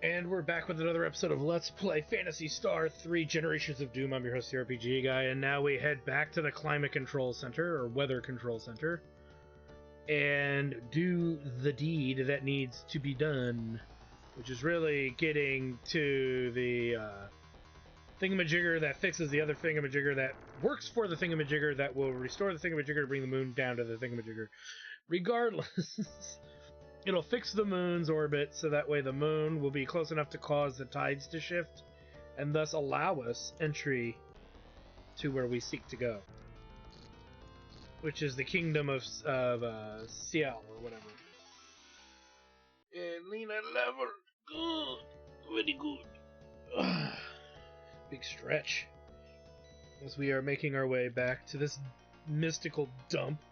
And we're back with another episode of Let's Play Phantasy Star 3 Generations of Doom. I'm your host, the RPG Guy, and now we head back to the Climate Control Center, or Weather Control Center, and do the deed that needs to be done, which is really getting to the thingamajigger that fixes the other thingamajigger that works for the thingamajigger that will restore the thingamajigger to bring the moon down to the thingamajigger. Regardless... It'll fix the moon's orbit so that way the moon will be close enough to cause the tides to shift and thus allow us entry to where we seek to go, which is the kingdom of Ciel or whatever. And Lena level, good, very good. Big stretch as we are making our way back to this mystical dump.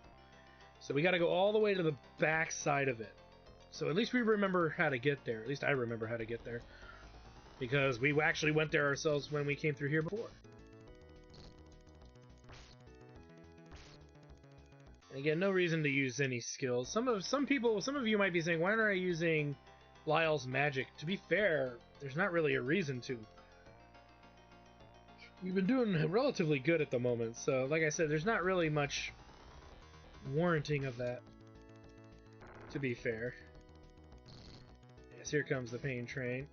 So we got to go all the way to the back side of it. So at least we remember how to get there. At least I remember how to get there. Because we actually went there ourselves when we came through here before. And again, no reason to use any skills. Some of you might be saying, why aren't I using Lyle's magic? To be fair, there's not really a reason to. We've been doing relatively good at the moment, so like I said, there's not really much warranting of that, to be fair. Yes, here comes the pain train.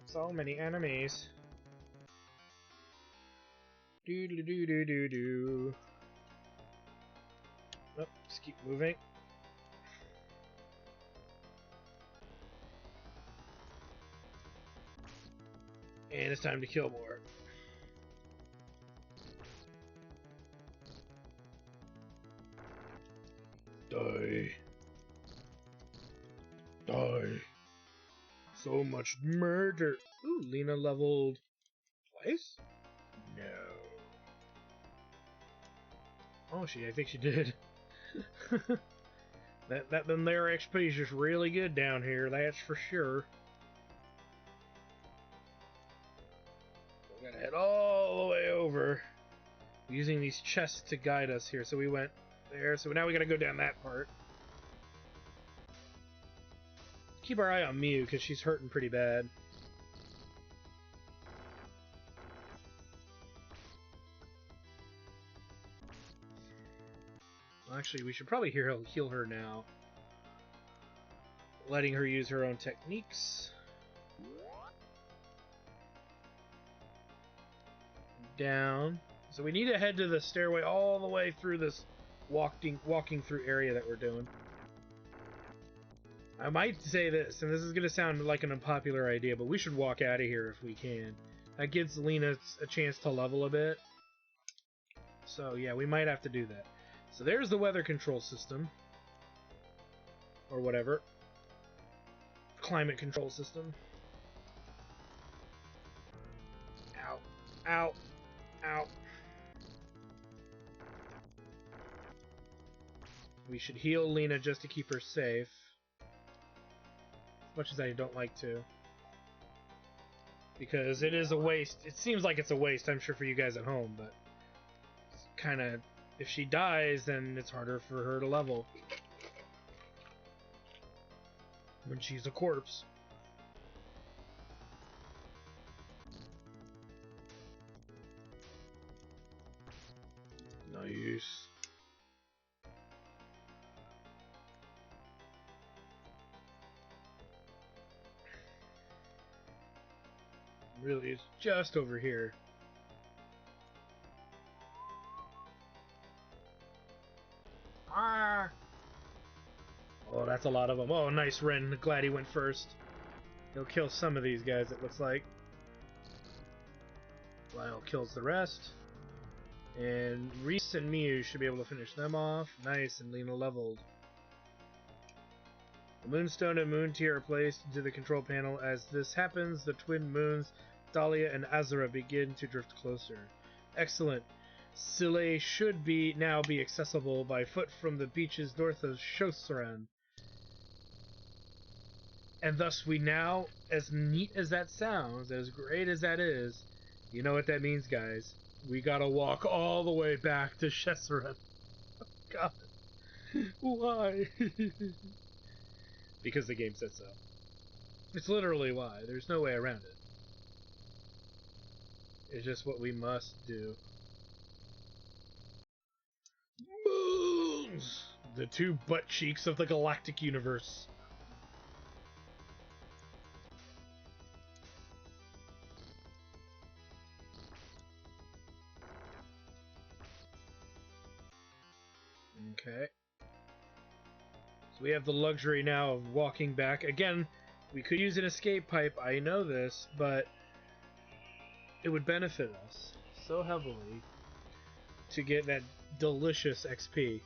So many enemies. Do. Oh, just keep moving. And it's time to kill more. Die. Die. So much murder. Ooh, Lena leveled twice? No. Oh, I think she did. Their XP is just really good down here, that's for sure. We gotta head all the way over. Using these chests to guide us here. So we went there, so now we gotta go down that part. Keep our eye on Mew, because she's hurting pretty bad. Well, actually, we should probably heal her now. Letting her use her own techniques. Down. So we need to head to the stairway all the way through this walking through area that we're doing. I might say this, and this is going to sound like an unpopular idea, but we should walk out of here if we can. That gives Lena a chance to level a bit. So yeah, we might have to do that. So there's the weather control system. Or whatever. Climate control system. Ow. Ow. Ow. We should heal Lena just to keep her safe. As much as I don't like to. Because it is a waste. It seems like it's a waste, I'm sure, for you guys at home, but... It's kind of... If she dies, then it's harder for her to level. When she's a corpse. Nice. Really, it's just over here. Ah! Oh, that's a lot of them. Oh, nice, Ren. Glad he went first. He'll kill some of these guys, it looks like. Lyle kills the rest. And Reese and Mew should be able to finish them off. Nice, and Lena leveled. The Moonstone and Moon Tear are placed into the control panel. As this happens, the twin moons, Dahlia and Azura, begin to drift closer. Excellent. Sile should now be accessible by foot from the beaches north of Shosaran. And thus we now, as neat as that sounds, as great as that is, you know what that means, guys. We gotta walk all the way back to Shosaran. God. Why? Because the game said so. It's literally why. There's no way around it. It's just what we must do. Moons! The two butt cheeks of the galactic universe. Okay. So we have the luxury now of walking back. Again, we could use an escape pipe, I know this, but it would benefit us so heavily to get that delicious XP.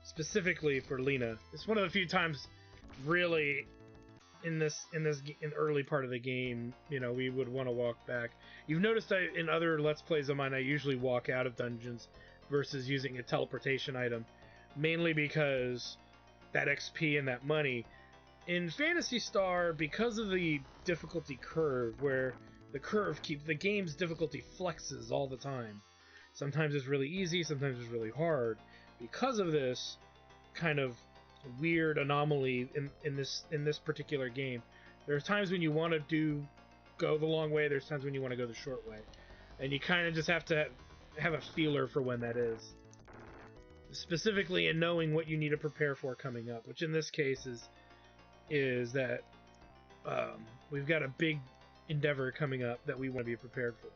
Specifically for Lena. It's one of the few times really in early part of the game, you know, we would want to walk back. You've noticed in other Let's Plays of mine, I usually walk out of dungeons versus using a teleportation item, mainly because that XP and that money. In Phantasy Star, because of the difficulty curve, where the game's difficulty flexes all the time. Sometimes it's really easy, sometimes it's really hard. Because of this kind of weird anomaly in this particular game, there's times when you want to go the long way, there's times when you want to go the short way, and you kind of just have to have a feeler for when that is, specifically in knowing what you need to prepare for coming up, which in this case is that we've got a big endeavor coming up that we want to be prepared for.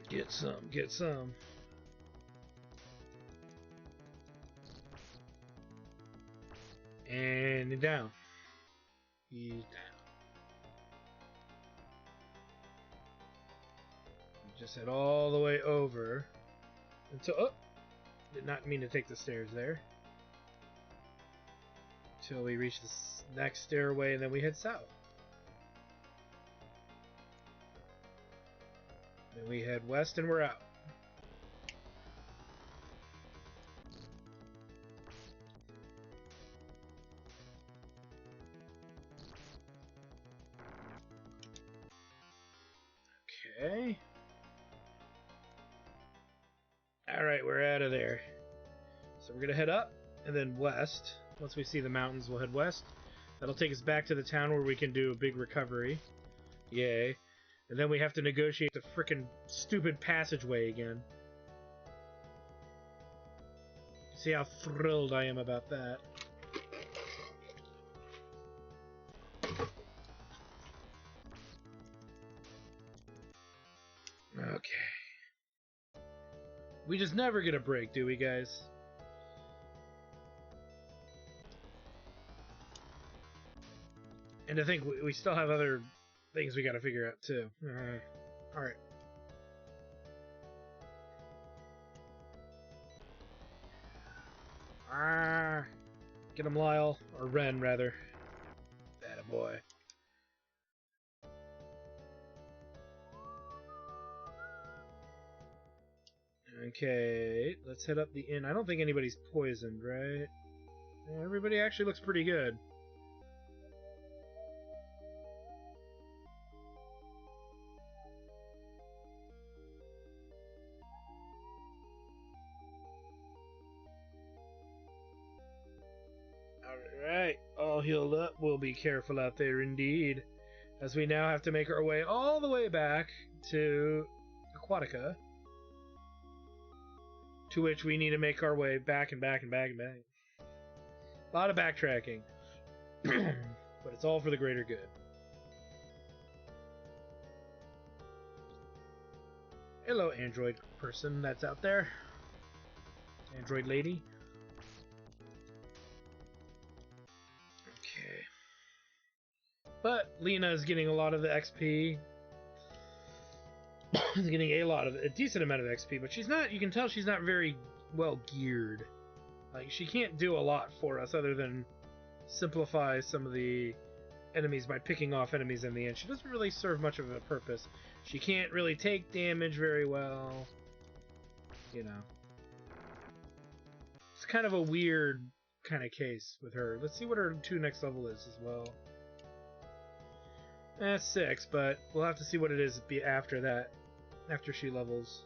Get some. And down. He's down. We just head all the way over until... Oh! Did not mean to take the stairs there. Until we reach this next stairway, and then we head south. Then we head west, and we're out. Okay. Alright, we're out of there. So we're going to head up, and then west. Once we see the mountains, we'll head west. That'll take us back to the town where we can do a big recovery. Yay. And then we have to negotiate the frickin' stupid passageway again. See how thrilled I am about that. Okay. We just never get a break, do we, guys? And I think we still have other things we gotta figure out, too. Alright. Get him, Lyle. Or Ren, rather. Attaboy. Okay, let's head up the inn. I don't think anybody's poisoned, right? Everybody actually looks pretty good. Alright, all healed up. We'll be careful out there indeed, as we now have to make our way all the way back to Aquatica, to which we need to make our way back and back and back and back. A lot of backtracking, but it's all for the greater good. Hello, android person that's out there. Android lady. Okay. But Lena is getting a lot of the XP. She's getting a decent amount of XP, but she's not, you can tell she's not very well geared. Like, she can't do a lot for us other than simplify some of the enemies by picking off enemies in the end. She doesn't really serve much of a purpose. She can't really take damage very well. You know. It's kind of a weird kind of case with her. Let's see what her 2 next level is as well. 6, but we'll have to see what it is after that, after she levels.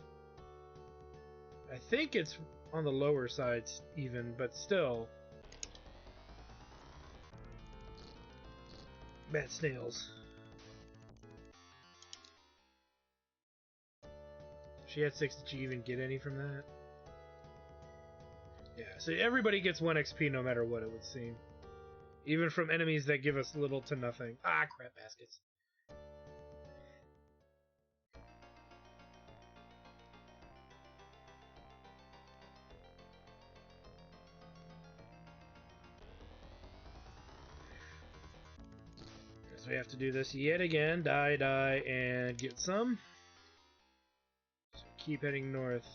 I think it's on the lower side even, but still. Bad snails. She had 6. Did she even get any from that? Yeah, so everybody gets 1 XP no matter what, it would seem. Even from enemies that give us little to nothing. Ah, crap baskets. So we have to do this yet again. Die, die, and get some. So keep heading north.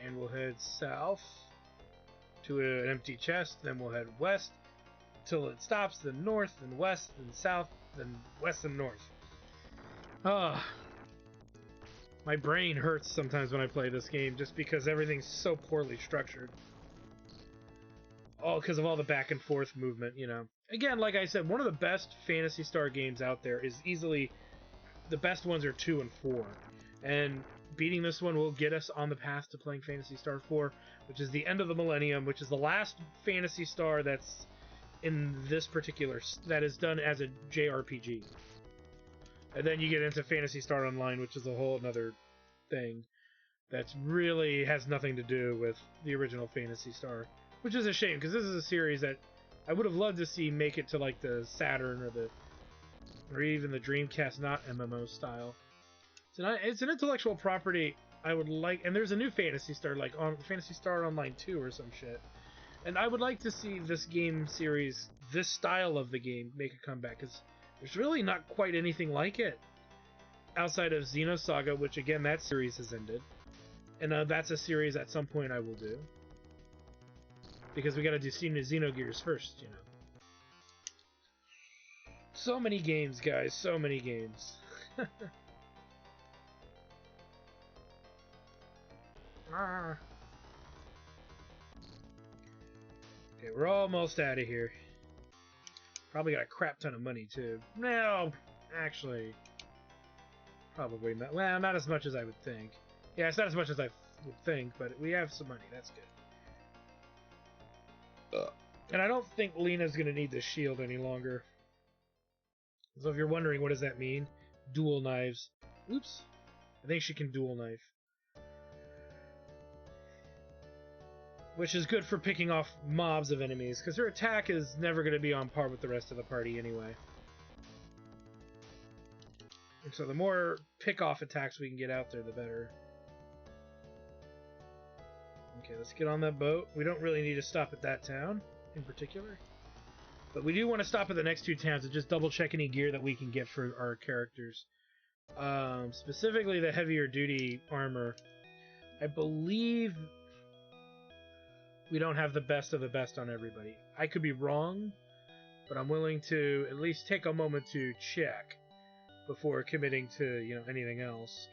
And we'll head south to an empty chest, then we'll head west till it stops, then north, then west, then south, then west and north. Ah, my brain hurts sometimes when I play this game just because everything's so poorly structured. All because of all the back and forth movement, you know. Again, like I said, one of the best Phantasy Star games out there is easily the best ones are 2 and 4. And beating this one will get us on the path to playing Phantasy Star 4, which is the end of the millennium, which is the last Phantasy Star that's in this particular, that is done as a JRPG. And then you get into Phantasy Star Online, which is a whole another thing that's really has nothing to do with the original Phantasy Star, which is a shame because this is a series that I would have loved to see make it to like the Saturn or even the Dreamcast, not MMO style. It's an intellectual property I would like, and there's a new Phantasy Star, like on Phantasy Star Online 2 or some shit. And I would like to see this game series, this style of the game, make a comeback, because there's really not quite anything like it outside of Xenosaga, which again, that series has ended. And that's a series at some point I will do. Because we gotta do Xenogears first, you know. So many games, guys, so many games. Ah. Okay, we're almost out of here. Probably got a crap ton of money, too. No, actually, probably not. Well, not as much as I would think. Yeah, it's not as much as I would think, but we have some money. That's good. And I don't think Lena's going to need the shield any longer. So if you're wondering, what does that mean? Dual knives. Oops. I think she can dual knife. Which is good for picking off mobs of enemies, because her attack is never going to be on par with the rest of the party anyway. And so the more pick-off attacks we can get out there, the better. Okay, let's get on that boat. We don't really need to stop at that town in particular. But we do want to stop at the next 2 towns and just double-check any gear that we can get for our characters. Specifically the heavier duty armor. I believe we don't have the best of the best on everybody. I could be wrong, but I'm willing to at least take a moment to check before committing to, you know, anything else.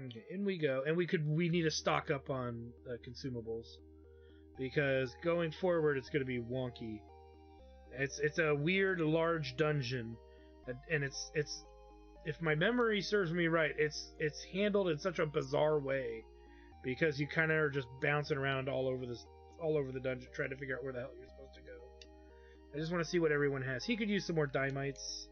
Okay, in we go. And we need to stock up on consumables, because going forward it's going to be wonky. It's a weird large dungeon, and it's if my memory serves me right, it's handled in such a bizarre way, because you kind of are just bouncing around all over the dungeon trying to figure out where the hell you're supposed to go. I just want to see what everyone has. He could use some more Dimates.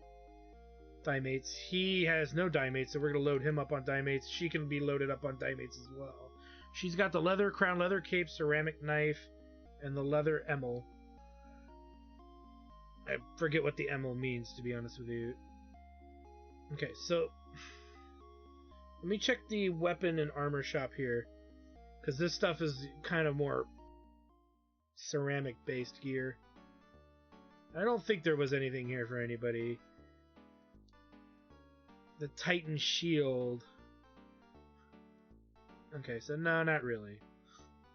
He has no Dimates, so we're going to load him up on Dimates. She can be loaded up on Dimates as well. She's got the leather crown, leather cape, ceramic knife, and the leather emil. I forget what the emil means, to be honest with you. Okay, so let me check the weapon and armor shop here, because this stuff is kind of more ceramic-based gear. I don't think there was anything here for anybody. The Titan shield. Okay, so no, not really.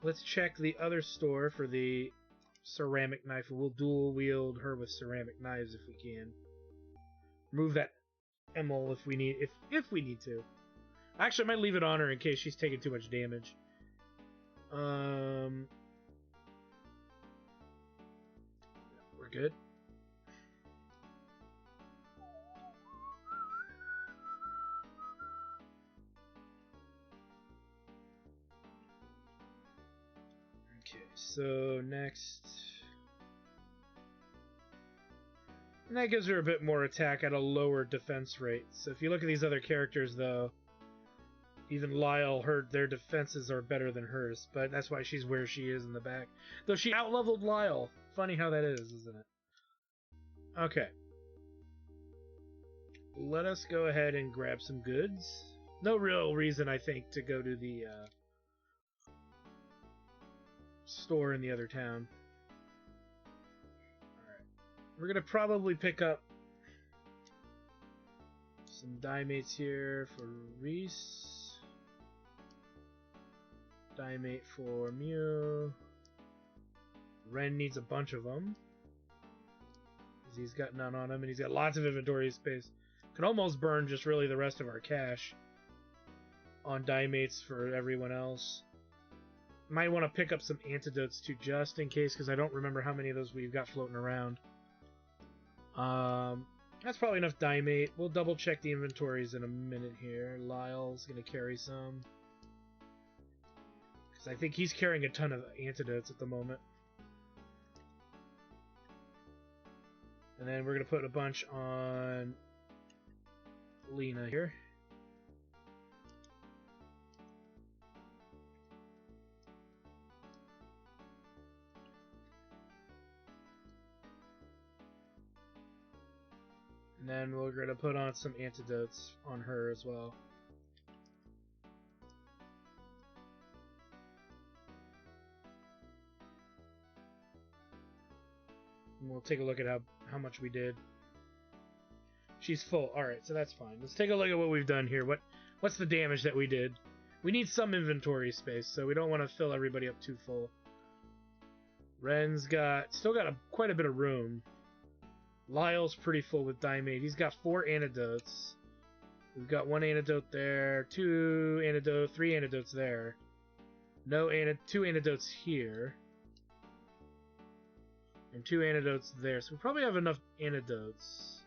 Let's check the other store for the ceramic knife. We'll dual wield her with ceramic knives if we can. Remove that Emil if we need we need to. Actually, I might leave it on her in case she's taking too much damage. We're good. Okay, so next. And that gives her a bit more attack at a lower defense rate. So if you look at these other characters, though, even Lyle, their defenses are better than hers, but that's why she's where she is in the back. Though she outleveled Lyle. Funny how that is, isn't it? Okay. Let us go ahead and grab some goods. No real reason, I think, to go to the store in the other town. Alright. We're going to probably pick up some Dimates here for Reese. Dimate for Mew. Ren needs a bunch of them. Because he's got none on him, and he's got lots of inventory space. Could almost burn just really the rest of our cash on Dimates for everyone else. Might want to pick up some antidotes too, just in case, because I don't remember how many of those we've got floating around. That's probably enough Dimate. We'll double check the inventories in a minute here. Lyle's going to carry some. Because I think he's carrying a ton of antidotes at the moment. And then we're going to put a bunch on Lena here. And then we're going to put on some antidotes on her as well. And we'll take a look at how much we did. She's full. Alright, so that's fine. Let's take a look at what we've done here. What's the damage that we did? We need some inventory space, so we don't want to fill everybody up too full. Ren's still got quite a bit of room. Lyle's pretty full with Dimate. He's got 4 antidotes. We've got 1 antidote there, 2 antidotes, 3 antidotes there. 2 antidotes here. And 2 antidotes there. So we probably have enough antidotes.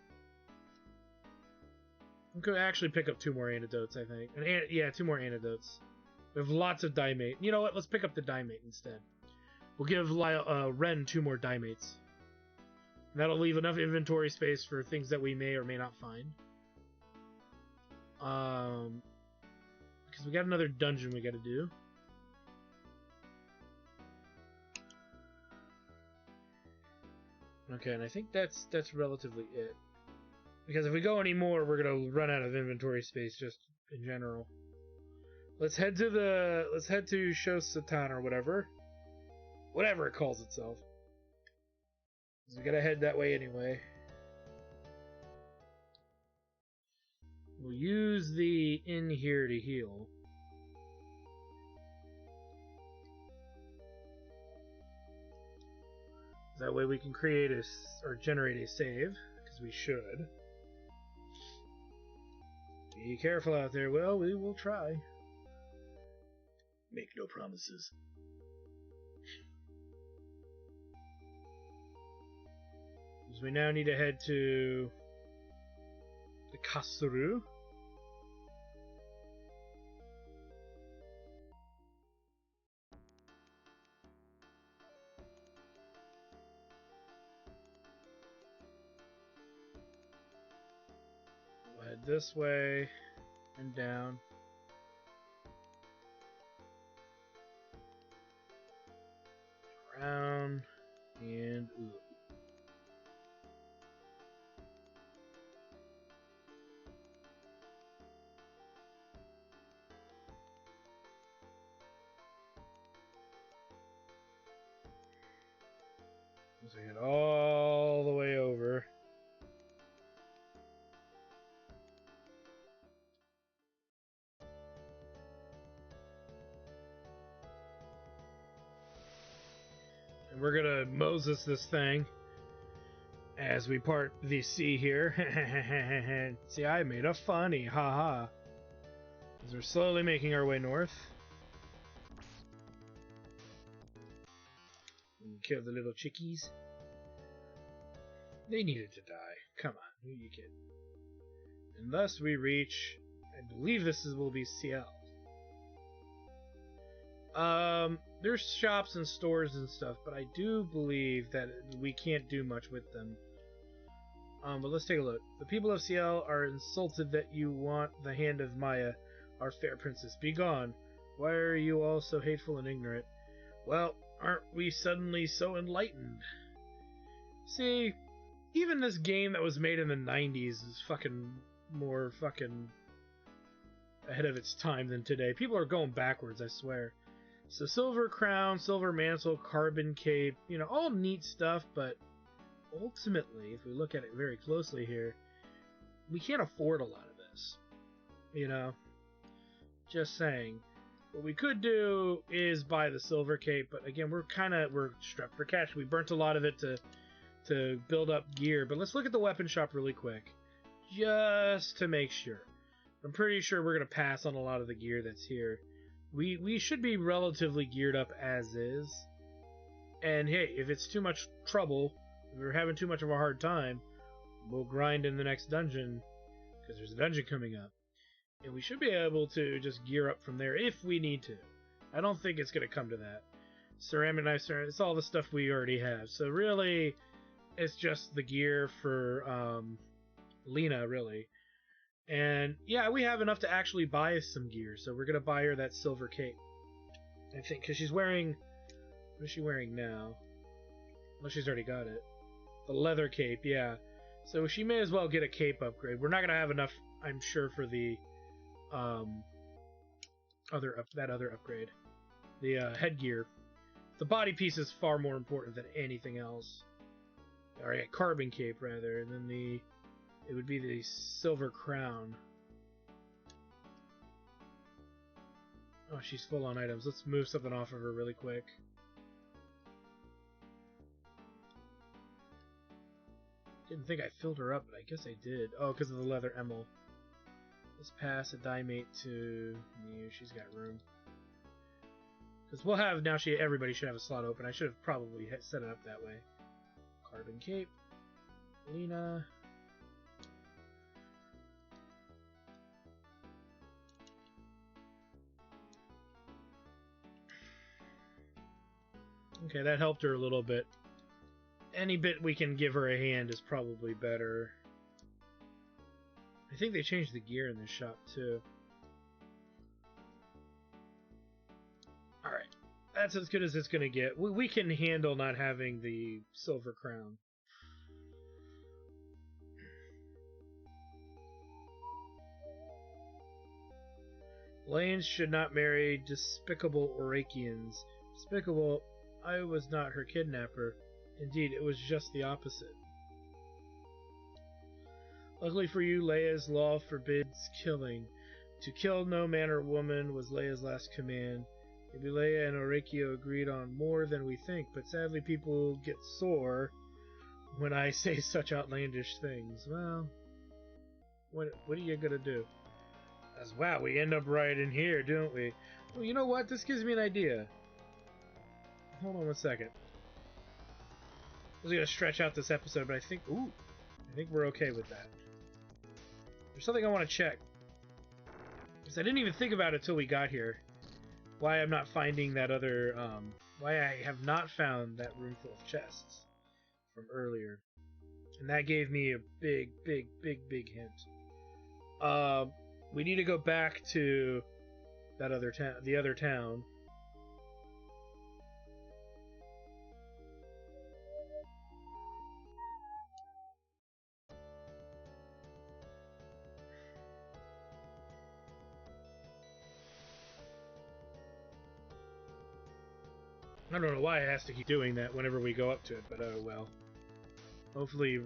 We could actually pick up 2 more antidotes, I think. Yeah, 2 more antidotes. We have lots of Dimate. You know what? Let's pick up the Dimate instead. We'll give Ren 2 more Dimates. And that'll leave enough inventory space for things that we may or may not find. Because we got another dungeon we gotta do. Okay, and I think that's relatively it. Because if we go any more, we're gonna run out of inventory space just in general. Let's head to Shou Satan or whatever. Whatever it calls itself. We gotta head that way anyway. We'll use the inn here to heal. That way we can create or generate a save, because we should. Be careful out there. Well, we will try. Make no promises. So we now need to head to the Kasuru. We'll head this way and down. Around and up. So get all the way over. And we're gonna Moses this thing. As we part the sea here. See, I made a funny, haha. As we're slowly making our way north. And kill the little chickies. They needed to die. Come on, who you kidding? And thus we reach, I believe will be CL. There's shops and stores and stuff, but I do believe that we can't do much with them. But let's take a look. The people of CL are insulted that you want the hand of Maya, our fair princess. Be gone. Why are you all so hateful and ignorant? Well, aren't we suddenly so enlightened? See, even this game that was made in the 90s is fucking more fucking ahead of its time than today. People are going backwards, I swear. So silver crown, silver mantle, carbon cape, you know, all neat stuff, but ultimately, if we look at it very closely here, we can't afford a lot of this. You know? Just saying. What we could do is buy the silver cape, but again, we're strapped for cash. We burnt a lot of it to build up gear, but let's look at the weapon shop really quick. Just to make sure. I'm pretty sure we're going to pass on a lot of the gear that's here. We should be relatively geared up as is. And hey, if it's too much trouble, if we're having too much of a hard time, we'll grind in the next dungeon, because there's a dungeon coming up. And we should be able to just gear up from there if we need to. I don't think it's going to come to that. Ceramic knife, it's all the stuff we already have. So really, it's just the gear for Lena, really. And yeah, we have enough to actually buy some gear, so we're going to buy her that silver cape. I think, because she's wearing... What is she wearing now? Well, she's already got it. The leather cape, yeah. So she may as well get a cape upgrade. We're not going to have enough, I'm sure, for the other upgrade. The headgear. The body piece is far more important than anything else. Alright, carbon cape, rather. And then it would be the silver crown. Oh, she's full on items. Let's move something off of her really quick. Didn't think I filled her up, but I guess I did. Oh, because of the leather emel. Let's pass a die mate to you. She's got room. Because we'll have, now everybody should have a slot open. I should have probably set it up that way. Carbon cape. Lena. Okay, that helped her a little bit. Any bit we can give her a hand is probably better. I think they changed the gear in this shop, too. Alright. That's as good as it's going to get. We can handle not having the silver crown. Lanes should not marry despicable Orakians. Despicable, I was not her kidnapper. Indeed, it was just the opposite. Luckily for you, Leia's law forbids killing. To kill no man or woman was Leia's last command. Maybe Leia and Orakio agreed on more than we think, but sadly people get sore when I say such outlandish things. Well, what are you gonna do? Wow, we end up right in here, don't we? Well, you know what? This gives me an idea. Hold on one second. I was gonna stretch out this episode, but I think we're okay with that. There's something I want to check. Because I didn't even think about it till we got here. Why I'm not finding that other, why I have not found that room full of chests from earlier. And that gave me a big hint. We need to go back to that other town, the other town. I don't know why it has to keep doing that whenever we go up to it, but oh well. Hopefully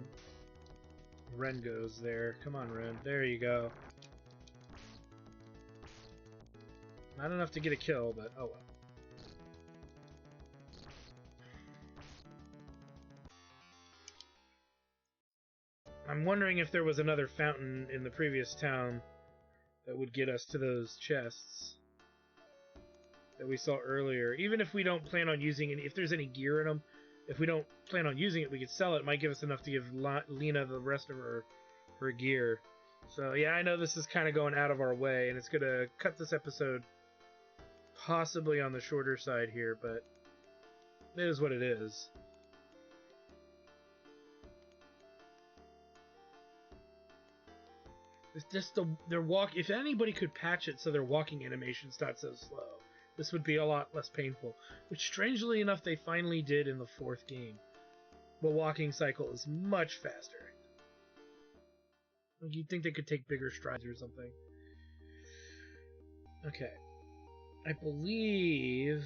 Ren goes there. Come on, Ren. There you go. Not enough to get a kill, but oh well. I'm wondering if there was another fountain in the previous town that would get us to those chests that we saw earlier. Even if we don't plan on using any, if there's any gear in them, if we don't plan on using it, we could sell it. It might give us enough to give Lena the rest of her gear. So yeah, I know this is kind of going out of our way, and it's going to cut this episode possibly on the shorter side here, but it is what it is. It's just their walk. If anybody could patch it so their walking animation's not so slow, this would be a lot less painful. Which, strangely enough, they finally did in the 4th game. The walking cycle is much faster. You'd think they could take bigger strides or something. Okay. I believe...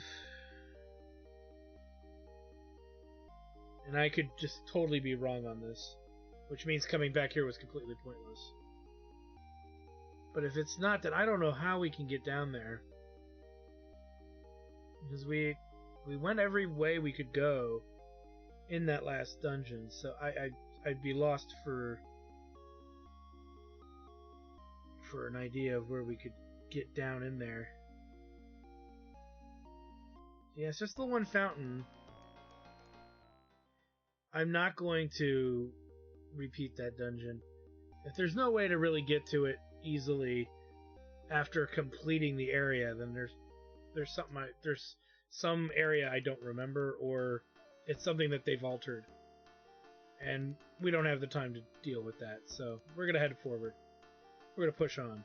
And I could just totally be wrong on this. Which means coming back here was completely pointless. But if it's not, then I don't know how we can get down there. Because we went every way we could go in that last dungeon, so I'd be lost for an idea of where we could get down in there. Yeah, it's just the one fountain. I'm not going to repeat that dungeon. If there's no way to really get to it easily after completing the area, then there's some area I don't remember, or it's something that they've altered, and we don't have the time to deal with that. So we're gonna head forward. We're gonna push on.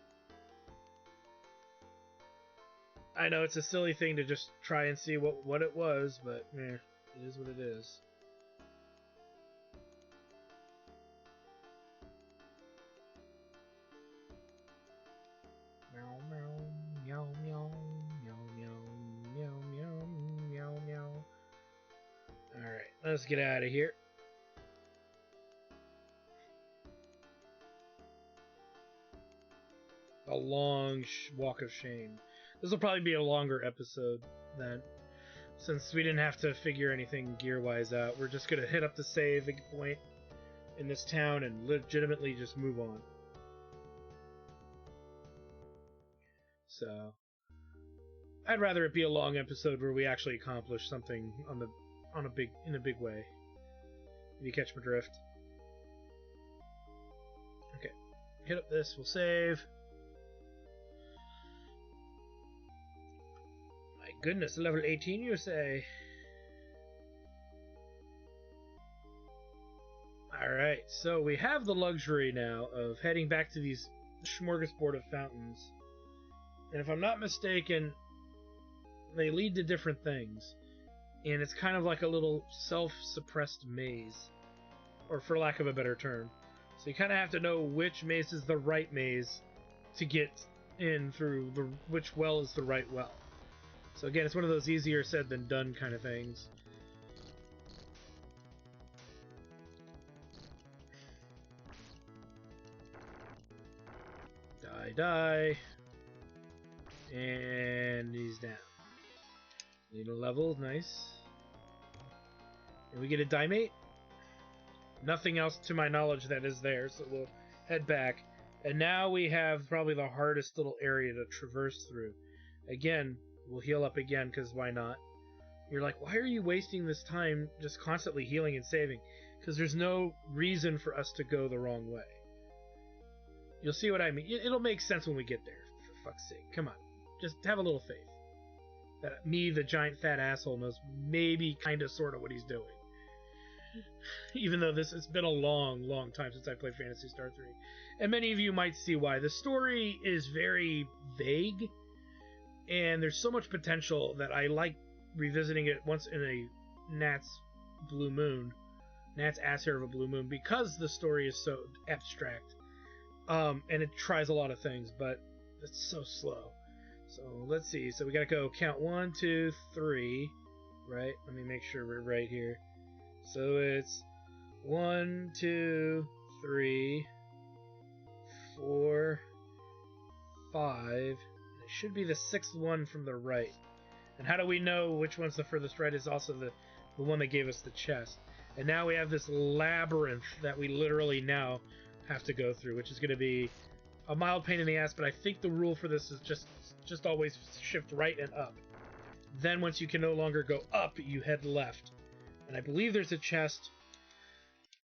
I know it's a silly thing to just try and see what it was, but it is what it is. Meow meow meow meow meow meow meow meow meow meow. Alright, let's get out of here. A long walk of shame. This will probably be a longer episode then, since we didn't have to figure anything gear-wise out. We're just gonna hit up the save point in this town and legitimately just move on. So I'd rather it be a long episode where we actually accomplish something in a big way. If you catch my drift. Okay. Hit up this, we'll save. My goodness, level 18 you say? Alright, so we have the luxury now of heading back to these smorgasbord of fountains. And if I'm not mistaken, they lead to different things. And it's kind of like a little self-suppressed maze. Or for lack of a better term. So you kind of have to know which maze is the right maze to get in through, which well is the right well. So again, it's one of those easier said than done kind of things. Die. And he's down. Need a level, nice. And we get a Dimate. Nothing else to my knowledge that is there, so we'll head back. And now we have probably the hardest little area to traverse through. Again, we'll heal up again, because why not? You're like, why are you wasting this time just constantly healing and saving? Because there's no reason for us to go the wrong way. You'll see what I mean. It'll make sense when we get there, for fuck's sake. Come on. Just have a little faith. That me, the giant fat asshole, knows maybe kind of sort of what he's doing. Even though it's been a long time since I played Phantasy Star 3. And many of you might see why. The story is very vague, and there's so much potential that I like revisiting it once in a Nat's Blue Moon. Nat's Ass Hair of a Blue Moon, because the story is so abstract. And it tries a lot of things, but it's so slow. So let's see. So we gotta go count 1, 2, 3. Right? Let me make sure we're right here. So it's 1, 2, 3, 4, 5. It should be the 6th one from the right. And how do we know which one's the furthest right is also the one that gave us the chest. And now we have this labyrinth that we literally now have to go through, which is going to be a mild pain in the ass, but I think the rule for this is just always shift right and up. Then once you can no longer go up, you head left. And I believe there's a chest.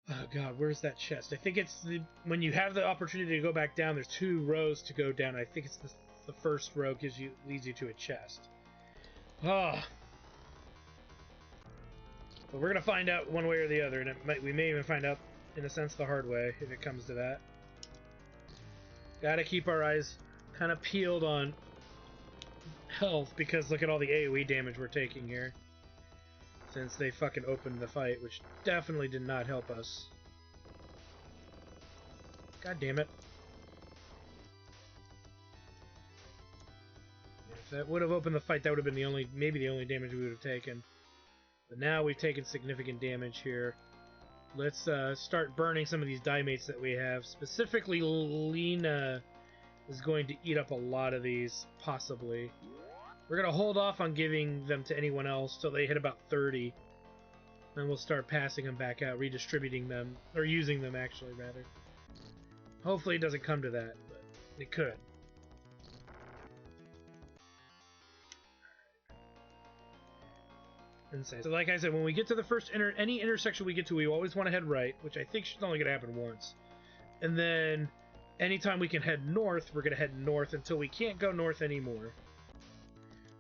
Oh god, where's that chest? I think it's when you have the opportunity to go back down, there's 2 rows to go down. I think it's the first row leads you to a chest. Ah. But we're gonna find out one way or the other, and we may even find out, in a sense, the hard way, if it comes to that. Gotta keep our eyes kind of peeled on health, because look at all the AoE damage we're taking here. Since they fucking opened the fight, which definitely did not help us. God damn it. If that would have opened the fight, that would have been maybe the only damage we would have taken. But now we've taken significant damage here. Let's start burning some of these Dimates that we have. Specifically, Lena is going to eat up a lot of these, possibly. We're going to hold off on giving them to anyone else till they hit about 30. Then we'll start passing them back out, redistributing them, or using them, actually, rather. Hopefully it doesn't come to that, but it could. Insane. So like I said, when we get to the first any intersection we get to, we always want to head right, which I think is only going to happen once. And then anytime we can head north, we're going to head north until we can't go north anymore.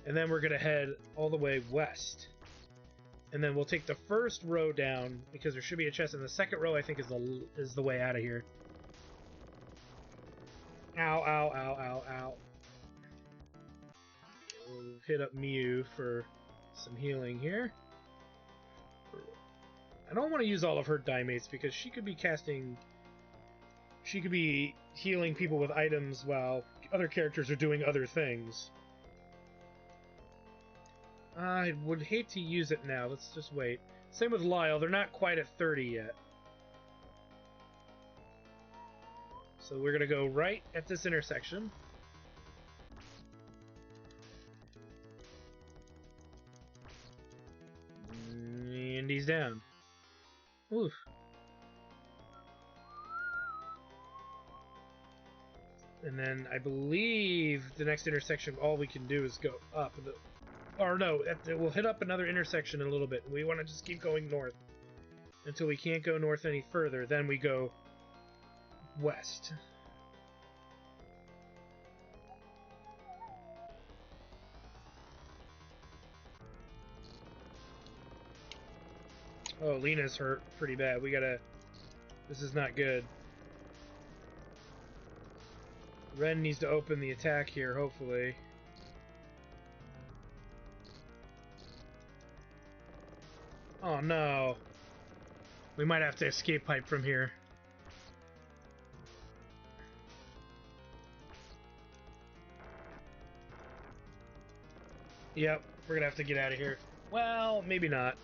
And then we're going to head all the way west. And then we'll take the first row down, because there should be a chest, and the second row, I think, is the way out of here. Ow, ow, ow, ow, ow. We'll hit up Mew for some healing here. I don't want to use all of her Dimates, because she could be healing people with items while other characters are doing other things. I would hate to use it now. Let's just wait. Same with Lyle. They're not quite at 30 yet. So we're going to go right at this intersection. And he's down. Oof. And then I believe the next intersection, all we can do is go up. Or no, we'll hit up another intersection in a little bit. We want to just keep going north until we can't go north any further. Then we go west. Oh, Lena's hurt pretty bad. This is not good. Ren needs to open the attack here, hopefully. Oh no. We might have to escape pipe from here. Yep, we're gonna have to get out of here. Well, maybe not.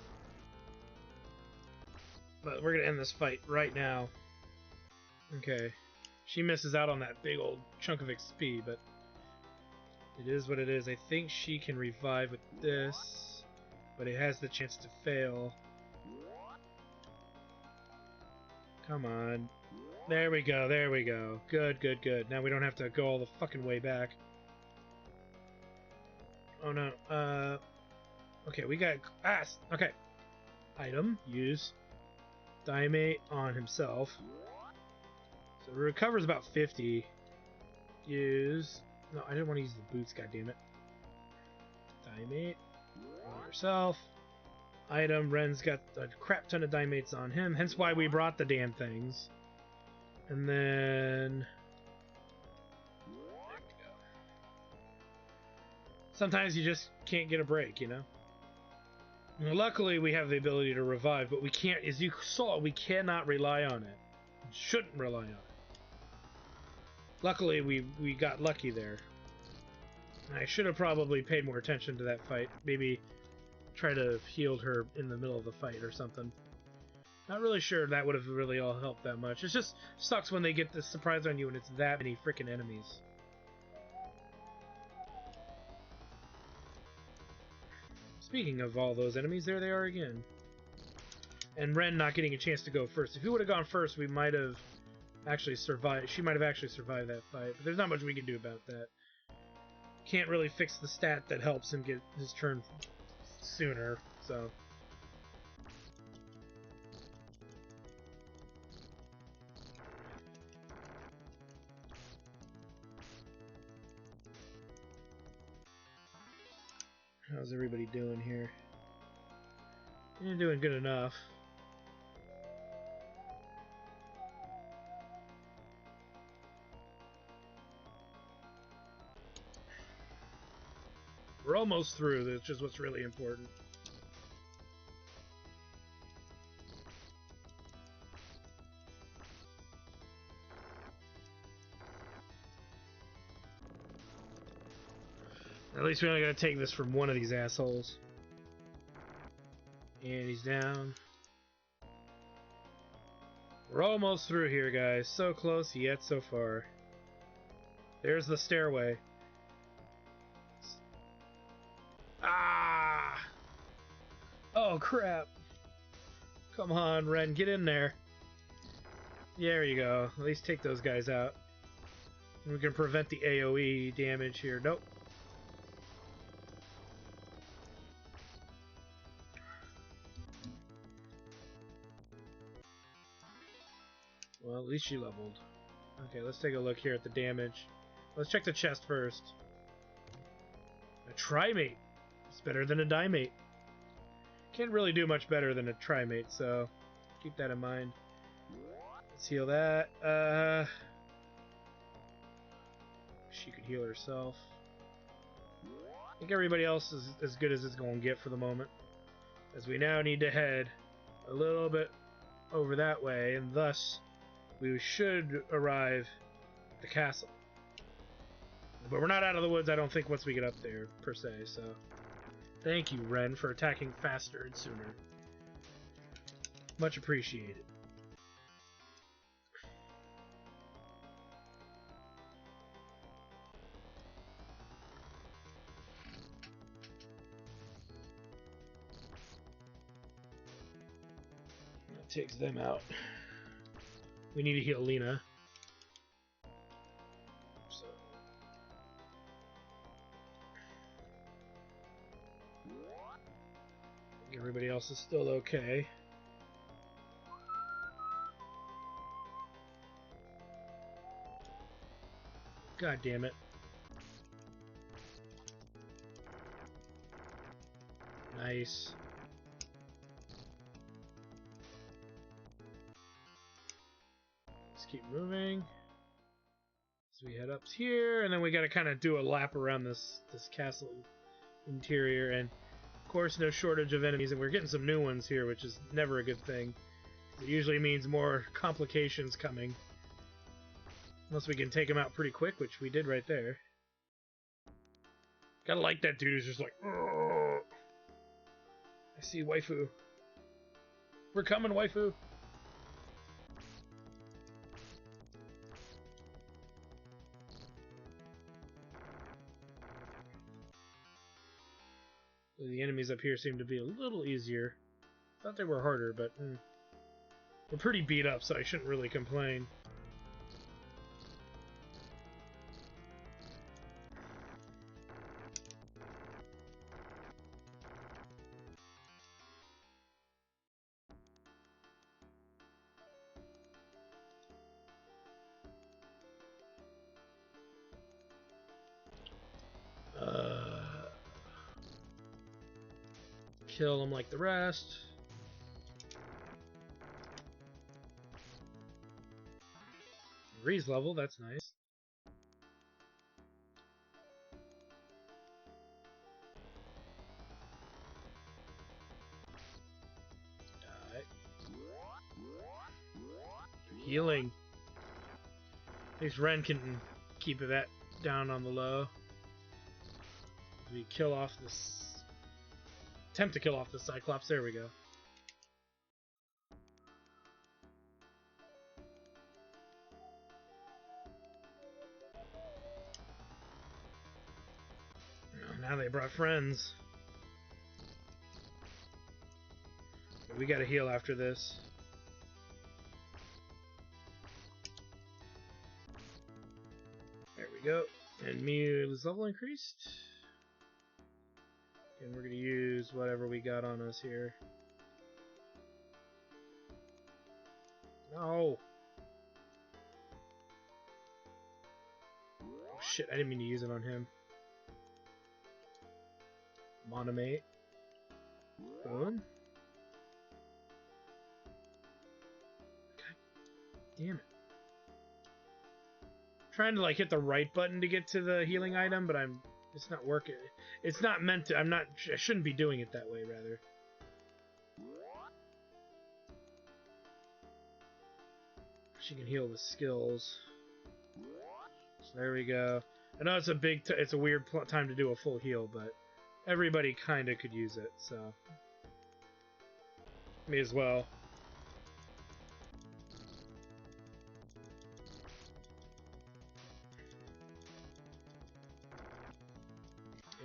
But we're gonna end this fight right now. Okay. She misses out on that big old chunk of XP, but it is what it is. I think she can revive with this, but it has the chance to fail. Come on. There we go, there we go. Good, good, good. Now we don't have to go all the fucking way back. Oh no, okay, we got... okay. Item, use. Dimate on himself. So it recovers about 50. Use... No, I didn't want to use the boots, goddammit. Dimate on herself. Item, Ren's got a crap ton of Dimates on him, hence why we brought the damn things. And then... there we go. Sometimes you just can't get a break, you know? Now, luckily, we have the ability to revive, but we can't, as you saw, we cannot rely on it. Shouldn't rely on it. Luckily, we got lucky there. I should have probably paid more attention to that fight. Maybe try to heal her in the middle of the fight or something. Not really sure that would have really all helped that much. It just sucks when they get this surprise on you and it's that many freaking enemies. Speaking of all those enemies, there they are again. And Ren not getting a chance to go first. If he would have gone first, we might have actually survived. She might have actually survived that fight. But there's not much we can do about that. Can't really fix the stat that helps him get his turn sooner, so... How's everybody doing here? You're doing good enough. We're almost through, which is what's really important. At least we only gotta take this from one of these assholes. And he's down. We're almost through here, guys. So close, yet so far. There's the stairway. Ah! Oh, crap. Come on, Ren, get in there. There you go. At least take those guys out. We can prevent the AoE damage here. Nope. Well, at least she leveled. Okay, let's take a look here at the damage. Let's check the chest first. A trimate. It's better than a dimate. Can't really do much better than a trimate, so keep that in mind. Let's heal that. She could heal herself. I think everybody else is as good as it's going to get for the moment. As we now need to head a little bit over that way, and thus we should arrive at the castle. But we're not out of the woods, I don't think, once we get up there, per se, so... Thank you, Ren, for attacking faster and sooner. Much appreciated. That takes them out. We need to heal Lena. So. Everybody else is still okay. God damn it. Nice. Let's keep moving. So we head up here, and then we gotta kind of do a lap around this castle interior, and of course no shortage of enemies, and we're getting some new ones here, which is never a good thing. It usually means more complications coming. Unless we can take them out pretty quick, which we did right there. Gotta like that dude who's just like, "Ugh." I see waifu. We're coming, waifu. The enemies up here seem to be a little easier. Thought they were harder, but we're pretty beat up, so I shouldn't really complain. Kill them like the rest. Reese level, that's nice. Die. Healing. At least Ren can keep that down on the low. We kill off this... Attempt to kill off the Cyclops, there we go. Oh, now they brought friends. We gotta heal after this. There we go. And Mew's level increased. And we're gonna use whatever we got on us here. No! Oh shit, I didn't mean to use it on him. Monomate. Boom. God damn it. I'm trying to like hit the right button to get to the healing item, but it's not working. It's not meant to. I shouldn't be doing it that way, rather. She can heal with skills. So there we go. I know it's it's a weird time to do a full heal, but everybody kind of could use it, so may as well.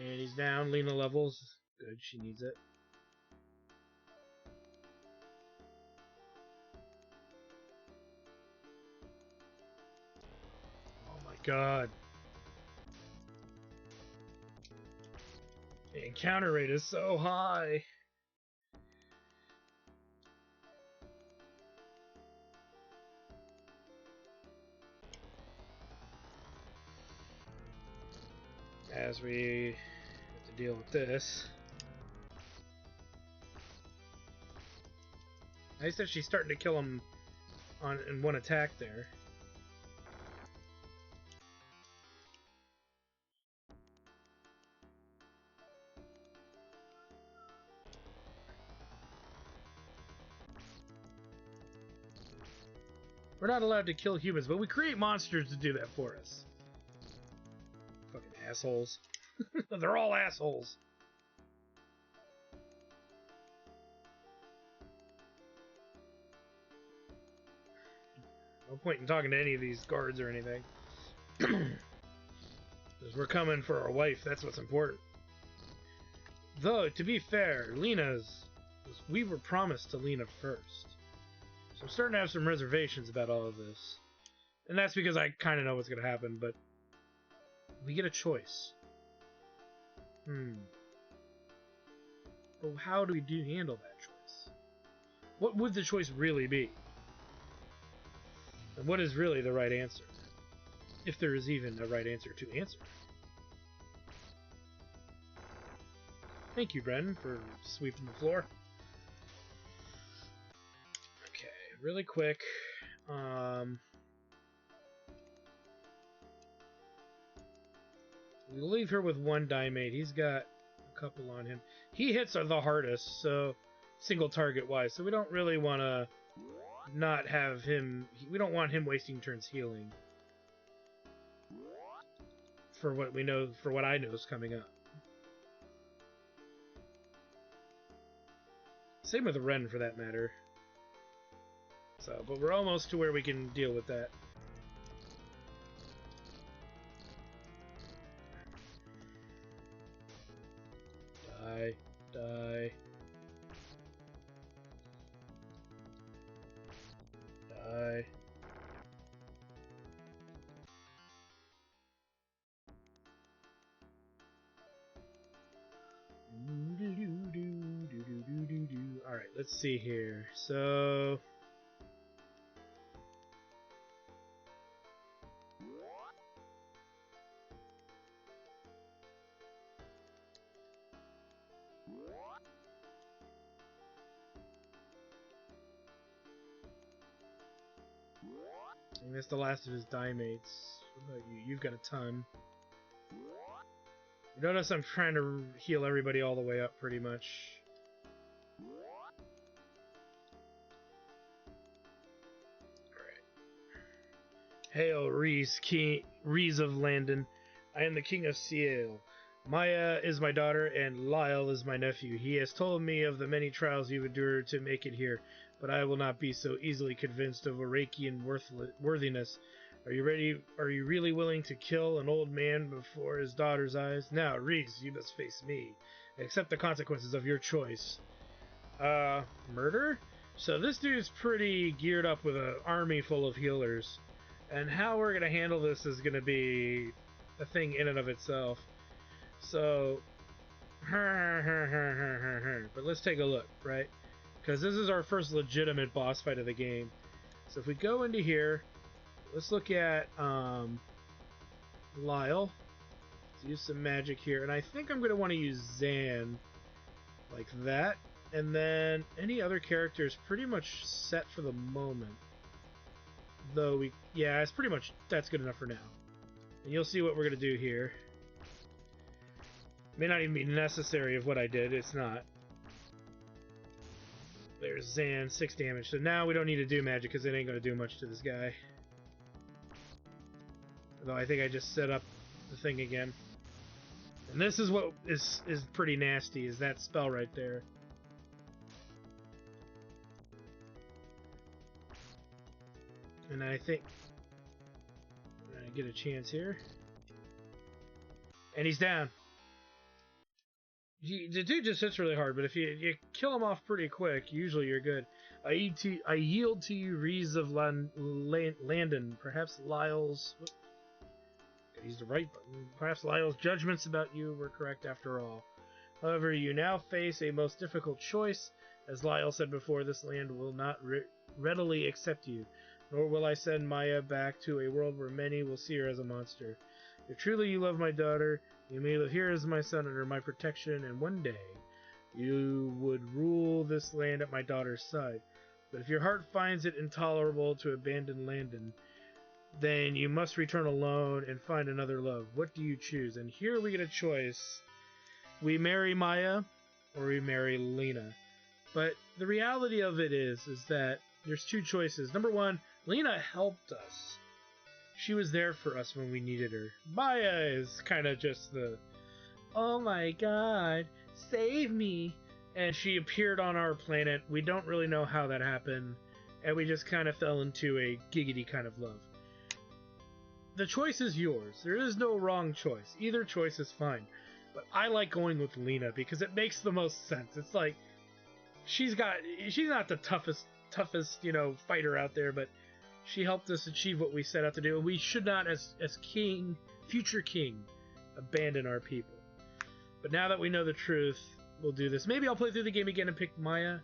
And he's down. Lena levels. Good, she needs it. Oh my god. The encounter rate is so high. As we have to deal with this. Nice that she's starting to kill him in one attack there. We're not allowed to kill humans, but we create monsters to do that for us. Fucking assholes. They're all assholes. No point in talking to any of these guards or anything. Because we're coming for our wife, that's what's important. Though, to be fair, we were promised to Lena first. So I'm starting to have some reservations about all of this. And that's because I kind of know what's going to happen, but we get a choice. But how do we handle that choice? What would the choice really be? And what is really the right answer? If there is even a right answer to answer. Thank you, Bren, for sweeping the floor. Okay, really quick. We'll leave her with one Diemate. He's got a couple on him. He hits the hardest, so single target wise. So we don't really want to not have him. We don't want him wasting turns healing. For what we know, for what I know is coming up. Same with Ren, for that matter. So, but we're almost to where we can deal with that. Die. Die. Die. Alright, let's see here. So... I think that's the last of his Diemates. What about you? You've got a ton. You notice I'm trying to heal everybody all the way up, pretty much. Alright. Hail, Rhys of Landon. I am the King of Ciel. Maya is my daughter, and Lyle is my nephew. He has told me of the many trials you endured to make it here, but I will not be so easily convinced of Orakian worthiness. Are you ready? Are you really willing to kill an old man before his daughter's eyes? Now, Rhys, you must face me. Accept the consequences of your choice. Murder? So this dude's pretty geared up with an army full of healers. And how we're going to handle this is going to be a thing in and of itself. So, but let's take a look, right? Because this is our first legitimate boss fight of the game. So if we go into here, let's look at Lyle. Let's use some magic here. And I think I'm going to want to use Zan like that. And then any other character is pretty much set for the moment. Though yeah, it's pretty much, that's good enough for now. And you'll see what we're going to do here. May not even be necessary of what I did, it's not. There's Zan, 6 damage. So now we don't need to do magic because it ain't going to do much to this guy. Although I think I just set up the thing again. And this is what is pretty nasty, is that spell right there. And I think I get a chance here. And he's down. The dude just hits really hard, but if you kill him off pretty quick, usually you're good. I yield to you, Rees of Landon. Perhaps Lyle's... He's the right button. Perhaps Lyle's judgments about you were correct after all. However, you now face a most difficult choice. As Lyle said before, this land will not readily accept you, nor will I send Maya back to a world where many will see her as a monster. If truly you love my daughter, you may live here as my son under my protection, and one day you would rule this land at my daughter's side. But if your heart finds it intolerable to abandon Landon, then you must return alone and find another love. What do you choose? And here we get a choice. We marry Maya, or we marry Lena. But the reality of it is that there's 2 choices. Number 1, Lena helped us. She was there for us when we needed her. Maya is kind of just the, oh my god, save me. And she appeared on our planet. We don't really know how that happened. And we just kind of fell into a giggity kind of love. The choice is yours. There is no wrong choice. Either choice is fine. But I like going with Lena because it makes the most sense. It's like, she's not the toughest, fighter out there, but she helped us achieve what we set out to do, and we should not, as king, future king, abandon our people. But now that we know the truth, we'll do this. Maybe I'll play through the game again and pick Maya.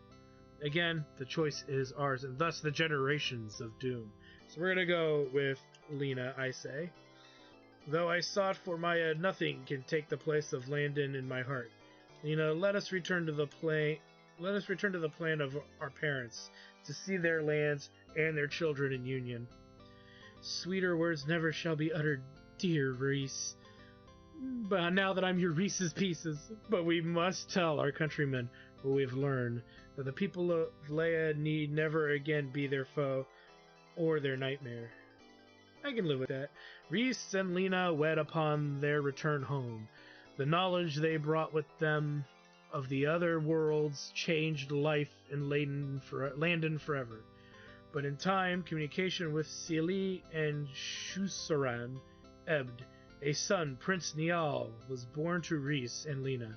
Again, the choice is ours, and thus the generations of Doom. So we're gonna go with Lena, I say. Though I sought for Maya, nothing can take the place of Landon in my heart. Lena, let us return to the plan of our parents, to see their lands and their children in union. Sweeter words never shall be uttered, dear Reese. But now that I'm your Reese's Pieces, but we must tell our countrymen what we've learned, that the people of Leia need never again be their foe or their nightmare. I can live with that. Reese and Lena wed upon their return home. The knowledge they brought with them of the other worlds changed life in Landon forever. But in time, communication with Seelie and Shusaran ebbed. A son, Prince Niall, was born to Reese and Lena,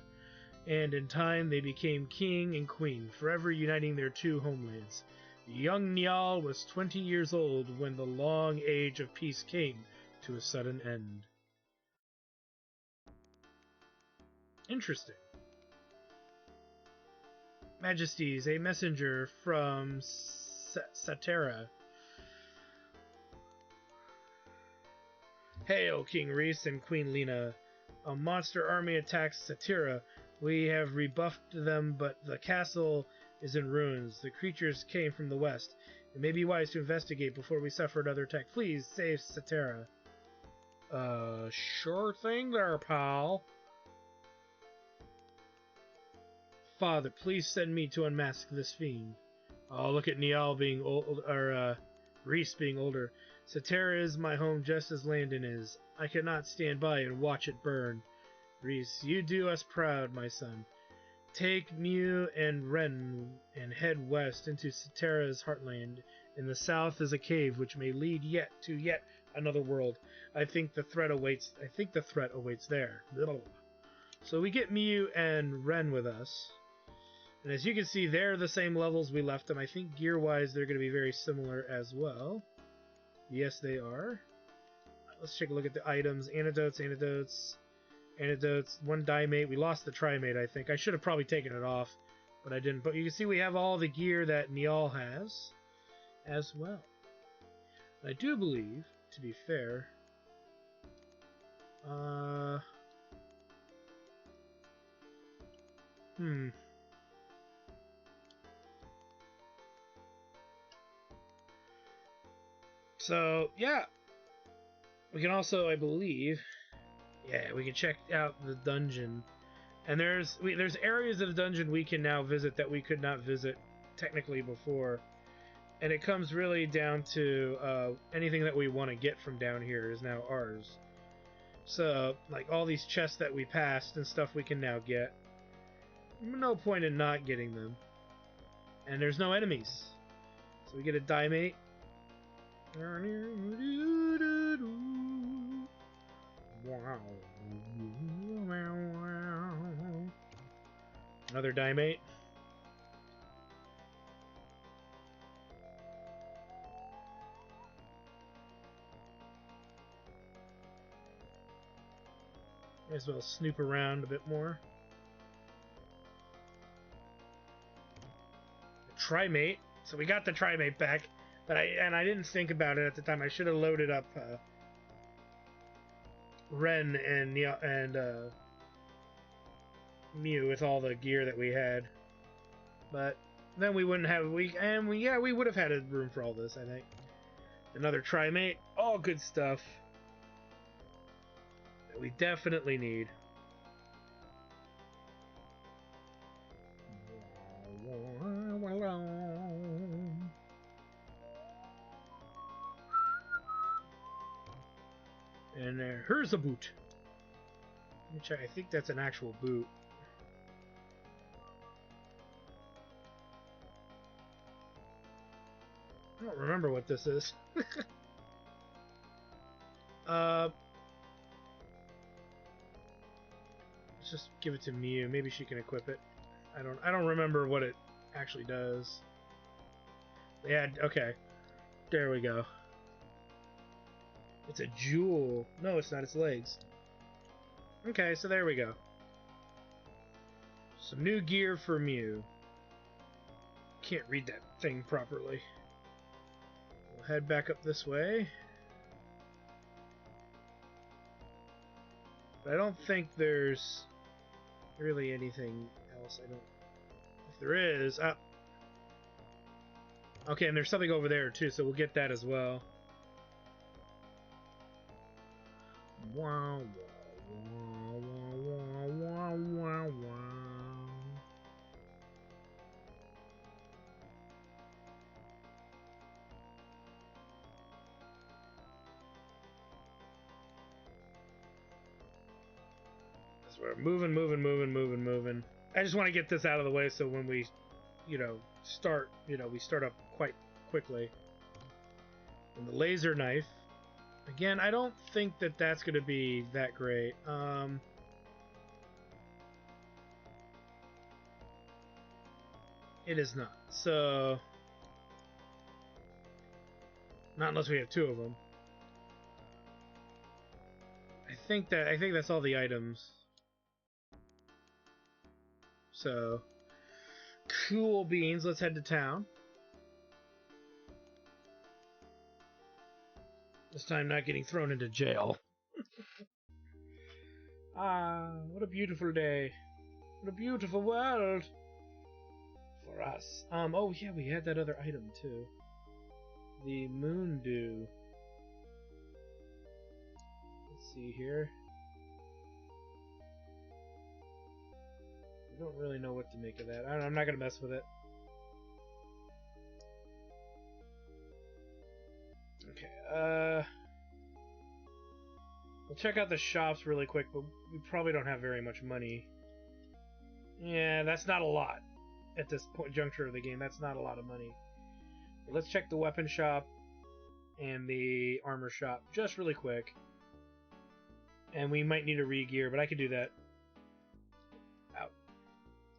and in time they became king and queen, forever uniting their 2 homelands. Young Niall was 20 years old when the long age of peace came to a sudden end. Interesting. Majesties, a messenger from Satera. Hail, King Reese and Queen Lena. A monster army attacks Satera. We have rebuffed them, but the castle is in ruins. The creatures came from the west. It may be wise to investigate before we suffer another attack. Please, save Satera. Sure thing there, pal. Father, please send me to unmask this fiend. Oh, look at Niall being old, or Reese being older. Satera is my home just as Landon is. I cannot stand by and watch it burn. Reese, you do us proud, my son. Take Mew and Ren and head west into Satera's heartland. In the south is a cave which may lead to yet another world. I think the threat awaits there. So we get Mew and Ren with us. And as you can see, they're the same levels we left them. I think gear-wise, they're going to be very similar as well. Yes, they are. Let's take a look at the items. Antidotes, antidotes, antidotes. One Dimate. We lost the Trimate, I think. I should have probably taken it off, but I didn't. But you can see we have all the gear that Niall has as well. I do believe, to be fair, So, yeah. We can also, I believe, yeah, we can check out the dungeon. And there's areas of the dungeon we can now visit that we could not visit technically before. And it comes really down to anything that we want to get from down here is now ours. So, like all these chests that we passed and stuff we can now get. No point in not getting them. And there's no enemies. So we get a Dimate. Another Dimate. Might as well snoop around a bit more. Trimate. So we got the Trimate back, but I didn't think about it at the time. I should have loaded up Ren and Mew with all the gear that we had, but then we wouldn't have we would have had room for all this. I think another Trimate, all good stuff that we definitely need. And here's a boot. Let me check. I think that's an actual boot. I don't remember what this is. Let's just give it to Mew. Maybe she can equip it. I don't remember what it actually does. Yeah, okay. There we go. It's a jewel. No, it's not. It's legs. Okay, so there we go. Some new gear for Mew. Can't read that thing properly. We'll head back up this way. But I don't think there's really anything else. I don't. If there is, okay, and there's something over there too, so we'll get that as well. Wow, wow, wow, wow, wow, wow. So we're moving. I just want to get this out of the way so when we, start, we start up quite quickly. And the laser knife. Again, I don't think that that's going to be that great. It is not. So, not unless we have two of them. I think that's all the items. So, cool beans. Let's head to town. This time, not getting thrown into jail. What a beautiful day. What a beautiful world for us. Oh yeah, we had that other item too. The Moon Dew. Let's see here. I don't really know what to make of that. I'm not gonna mess with it. Okay, we'll check out the shops really quick, but we probably don't have very much money. Yeah, that's not a lot at this juncture of the game. That's not a lot of money. But let's check the weapon shop and the armor shop just really quick. And we might need a re-gear, but I could do that. Out.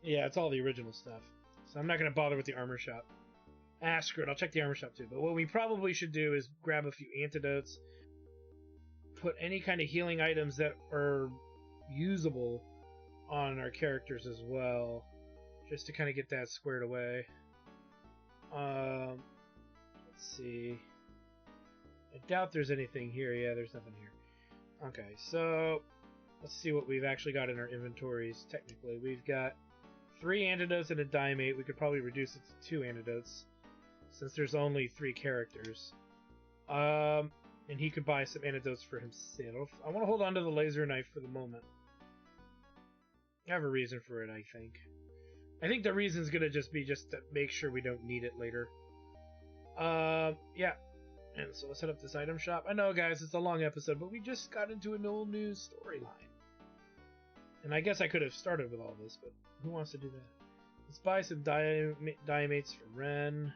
Yeah, it's all the original stuff. So I'm not going to bother with the armor shop. Ah, screw it. I'll check the armor shop too. But what we probably should do is grab a few antidotes, put any kind of healing items that are usable on our characters as well, just to kind of get that squared away. Let's see. I doubt there's anything here. Yeah, there's nothing here. Okay, so let's see what we've actually got in our inventories. Technically, we've got 3 antidotes and a diamate. We could probably reduce it to 2 antidotes, since there's only 3 characters. And he could buy some antidotes for himself. I want to hold on to the laser knife for the moment. I have a reason for it, I think. I think the reason's gonna just be just to make sure we don't need it later. Yeah. And so let's set up this item shop. I know, guys, it's a long episode, but we just got into an old news storyline. And I guess I could have started with all this, but who wants to do that? Let's buy some diamates for Ren.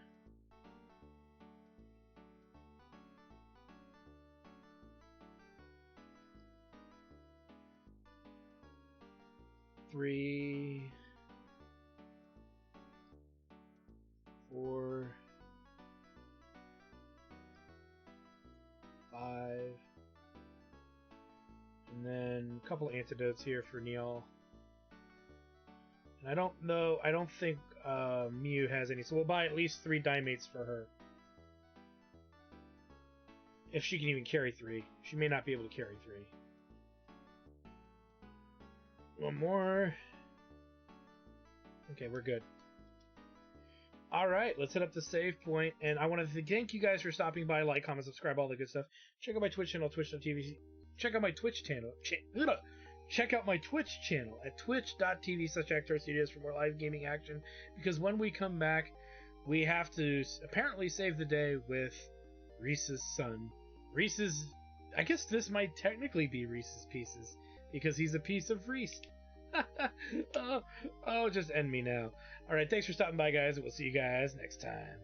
Three, 4, 5, and then a couple antidotes here for Neil. And I don't think Miu has any, so we'll buy at least 3 diamates for her. If she can even carry 3. She may not be able to carry 3. One more. Okay, we're good. Alright, let's hit up the save point, and I want to thank you guys for stopping by, like, comment, subscribe, all the good stuff. Check out my Twitch channel, twitch.tv. Check out my Twitch channel. Check out my Twitch channel at twitch.tv/ActRStudios for more live gaming action, because when we come back, we have to apparently save the day with Reese's son. I guess this might technically be Reese's Pieces, because he's a piece of Reese. Oh, just end me now. Alright, thanks for stopping by, guys, and we'll see you guys next time.